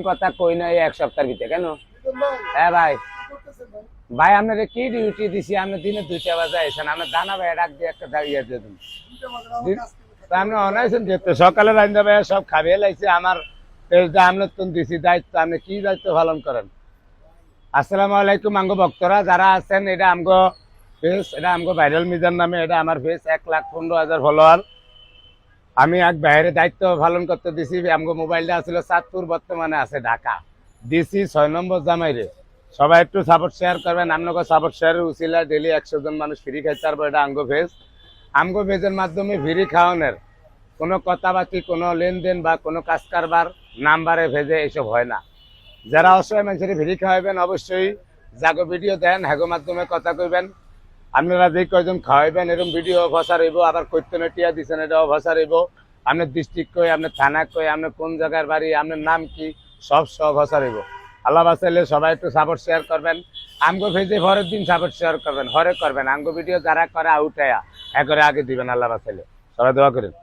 কথা কই না এই এক সপ্তাহের ভিতরে কেন? হ্যাঁ ভাই, ভাই আপনার কি ডিউটি দিছি? আপনি দিনে 2টা বাজে আইছেন, আপনার দানা ভাই ডাক দিয়ে একটা দাঁড়িয়ে দিয়ে দিন। আপনি অনাইছেন যেতে সকালে রান্না ভাই সব খাবিয়ে লাইছে আমার আমনের তো দিছি দায়িত্ব, আপনি কি দায়িত্ব পালন করেন? আসসালামু আলাইকুম আঙ্গো ভক্তরা যারা আছেন, এটা আমগো ফেস, এটা আমগো ভাইরাল মিজান নামে, এটা আমার ফেস 1,15,000 ফলোয়ার। আমি এক বাইরে দায়িত্ব পালন করতে দিছি। আমগো মোবাইলটা ছিল চাঁদপুর, বর্তমানে আছে ঢাকা। দিছি 6 নম্বর জামাইরে। সবাই একটু সাপোর্ট শেয়ার করবেন। আপনাকে সাপোর্ট শেয়ারের উচিলা ডেলি 100 জন মানুষ ফ্রি খাইতে পারবো। এটা আমগো ভেজ। আমগো ভেজের মাধ্যমে ফ্রি খাওয়ানোর কোনো কথাবার্তি, কোনো লেনদেন বা কোনো কাজ কারবার নাম্বারে ভেজে এইসব হয় না। যারা অসহায় মানুষের ফ্রি খাওয়াবেন অবশ্যই জাগো ভিডিও দেন, হ্যাগো মাধ্যমে কথা কইবেন। আপনারা যে কয়জন খাওয়াইবেন এরকম ভিডিও অফাসার হইব, আবার কৈতনে টিয়া দিচ্ছেন এটা অফাসার হইব। আপনার ডিস্ট্রিক্ট কই, আপনার থানা কই, আপনার কোন জায়গার বাড়ি, আপনার নাম কি, সব অফাসার হইব। আল্লাহ বাঁচাইলে সবাই একটু সাপোর্ট শেয়ার করবেন। আমগো ভেজে পরের দিন সাপোর্ট শেয়ার করবেন, হরে করবেন। আমগো ভিডিও যারা করে আউটায়া একরে আগে দিবেন। আল্লাহ বাঁচাইলে সবাই দোয়া করেন।